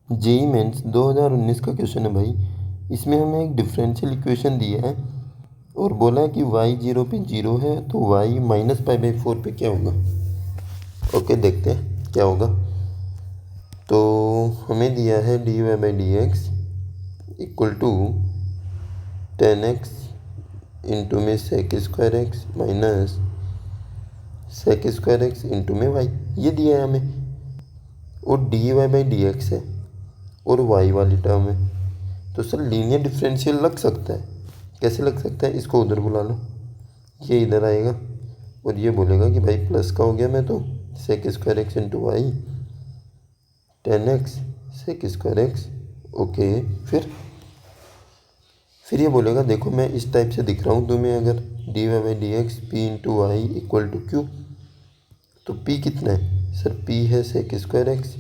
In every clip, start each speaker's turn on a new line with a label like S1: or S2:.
S1: JEE mains 2019 का question है भाई। इसमें हमें एक डिफरेंशियल इक्वेशन दिया है और बोला है कि y 0 पे 0 है तो y माइनस पाई बाई 4 पे क्या होगा। ओके, देखते हैं क्या होगा। तो हमें दिया है d y by d x equal to 10x into में sec square x minus sec square x into में y, ये दिया है हमें। और d y by d x है और y वाली टर्म है। तो सर लीनियर डिफरेंशियल लग सकता है। कैसे लग सकता है, इसको उधर बुला लो, ये इधर आएगा और ये बोलेगा कि भाई प्लस का हो गया मैं तो sec square x into y 10x sec square x. Okay, फिर ये बोलेगा देखो मैं इस टाइप से दिख रहा हूँ तुम्हें, अगर d y by d x p into y equal to q. तो p कितना है सर, p है सेक स्क्वायर एक्स,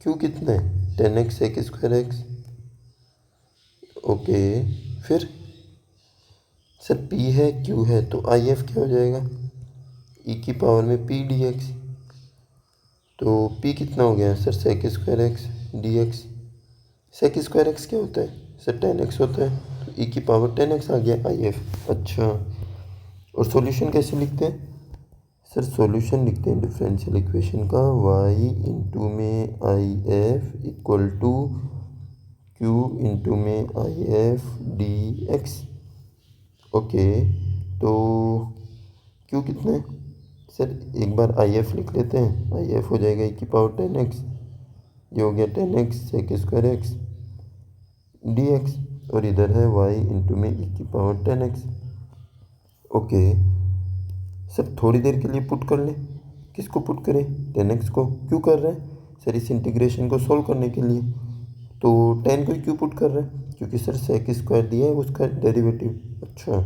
S1: q कितना है 10x sec square x. Okay, फिर सर p है q है तो आई एफ क्या हो जाएगा, e की पावर में p डी एक्स। तो p कितना हो गया sir sec square x d x. Sec square x क्या होता है सर 10x होता है, तो e की पावर 10x आ गया आई एफ। अच्छा, और सॉल्यूशन कैसे लिखते हैं सर, सॉल्यूशन लिखते हैं डिफरेंशियल इक्वेशन का y इंटू में I F equal to q into में I F d x. Okay, तो q कितना है सर, एक बार आई एफ लिख लेते हैं, आई एफ हो जाएगा e की पावर 10x, ये हो गया 10x sec square x d x, और इधर है y इंटू में e की पावर 10x। ओके सर, थोड़ी देर के लिए पुट कर लें, किसको पुट करें 10x को, क्यों कर रहे हैं सर इस इंटीग्रेशन को सॉल्व करने के लिए। तो 10 को क्यों पुट कर रहे हैं, क्योंकि सर सेक स्क्वायर दिया है उसका डेरिवेटिव। अच्छा,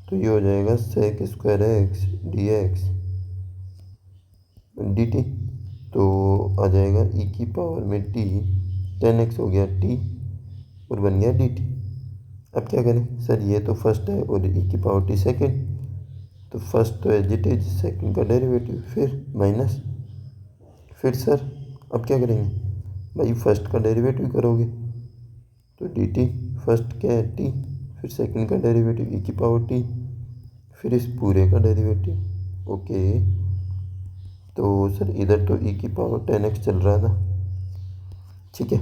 S1: तो ये हो जाएगा sec square x d x d t, तो आ जाएगा e की पावर में t, 10x हो गया t और बन गया dt। अब क्या करें सर, ये तो फर्स्ट है और e की पावर t सेकेंड, तो फर्स्ट तो एज इट इज, सेकेंड का डेरिवेटिव फिर माइनस। फिर सर अब क्या करेंगे भाई, फर्स्ट का डेरिवेटिव करोगे तो dt, फर्स्ट क्या है t, फिर सेकेंड का डेरिवेटिव e की पावर t, फिर इस पूरे का डेरिवेटिव। ओके, तो सर इधर तो e की पावर 10x चल रहा था, ठीक है,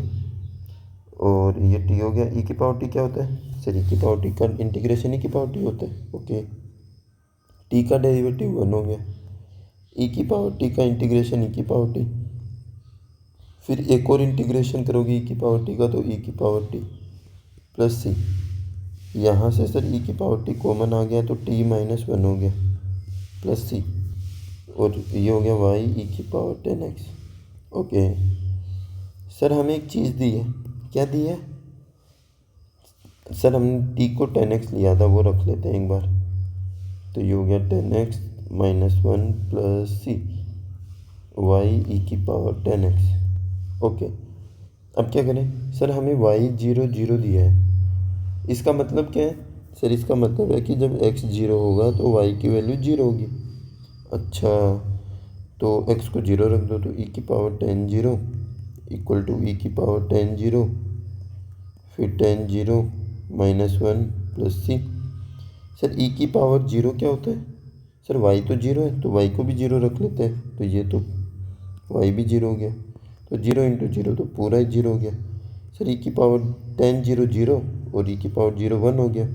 S1: और ये t हो गया। e की पावर t क्या होता है सर, e की पावर t का इंटीग्रेशन e की पावर t होता है। ओके, t का डेरिवेटिव 1 हो गया, e की पावर t का इंटीग्रेशन e की पावर t, फिर एक और इंटीग्रेशन करोगे e की पावर t का तो e की पावर t प्लस c। यहाँ से सर e की पावर t कॉमन आ गया तो t माइनस 1 हो गया प्लस c, और ये हो गया y e की पावर 10x। ओके सर, हमें एक चीज़ दी है, क्या दी है सर, हमने t को 10x लिया था, वो रख लेते हैं एक बार। तो ये हो गया 10x minus 1 plus c y e की पावर 10x। ओके, अब क्या करें सर, हमें y 0 0 दिया है, इसका मतलब क्या है सर, इसका मतलब है कि जब x 0 होगा तो y की वैल्यू 0 होगी। अच्छा, तो x को 0 रख दो तो e की पावर 10 0 इक्वल टू e की पावर 10 0, फिर 10 0 minus 1 plus c। Sir e की पावर 0 क्या होता है सर, y तो 0 है तो y को भी 0 रख लेते हैं, तो ये तो y भी 0 हो गया, तो 0 इंटू 0 तो पूरा ही 0 हो गया। सर e की पावर 10 0 0 और e की पावर 0 1 हो गया।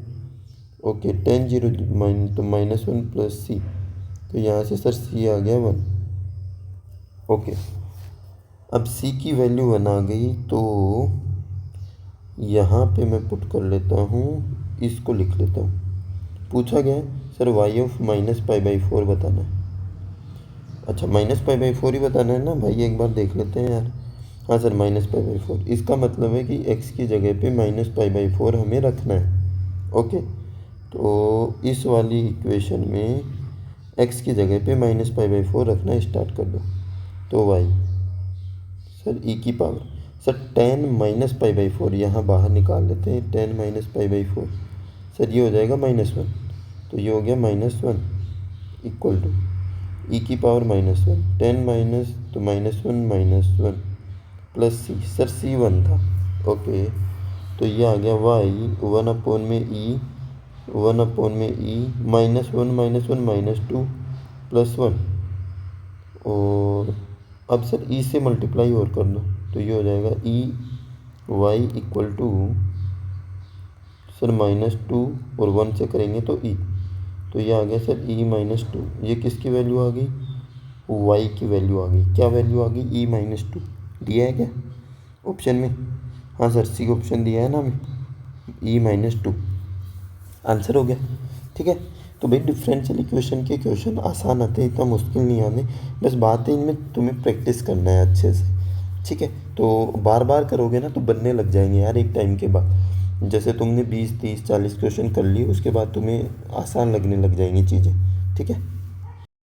S1: ओके, 10 0 तो माइनस 1 प्लस c, तो यहाँ से सर c आ गया 1। ओके, अब c की वैल्यू 1 आ गई तो यहाँ पे मैं पुट कर लेता हूँ, इसको लिख लेता हूँ। पूछा गया है sir y of minus pi by 4 बताना है। अच्छा, माइनस पाई बाई 4 ही बताना है ना भाई, एक बार देख लेते हैं यार। हाँ सर, माइनस पाई बाई 4, इसका मतलब है कि x की जगह पे माइनस पाई बाई 4 हमें रखना है। ओके, तो इस वाली इक्वेशन में x की जगह पे माइनस पाई बाई 4 रखना स्टार्ट कर दो। तो y सर e की power sir 10 minus pi by 4 यहाँ बाहर निकाल लेते हैं, 10 माइनस पाई बाई 4 सर ये हो जाएगा -1, तो ये हो गया -1 इक्वल टू e की पावर -1, 10 माइनस तो -1 -1 प्लस सी, सर सी 1 था। ओके, तो ये आ गया वाई 1/e -1 प्लस 1। और अब सर ई से मल्टीप्लाई और कर दो, तो ये हो जाएगा e y equal to sir -2 और 1 से करेंगे तो ई, तो ये आ गया सर e-2। ये किसकी वैल्यू आ गई? y की वैल्यू आ गई। क्या वैल्यू आ गई? e-2 दिया है क्या ऑप्शन में? हाँ सर, सी ऑप्शन दिया है ना हमें, e-2 आंसर हो गया। ठीक है, तो भाई डिफरेंशियल इक्वेशन के क्वेश्चन आसान आते हैं, इतना मुश्किल नहीं आते, बस बात है इनमें तुम्हें प्रैक्टिस करना है अच्छे से। ठीक है, तो बार बार करोगे ना तो बनने लग जाएंगे यार एक टाइम के बाद। जैसे तुमने 20 30 40 क्वेश्चन कर लिए, उसके बाद तुम्हें आसान लगने लग जाएंगी चीज़ें। ठीक है।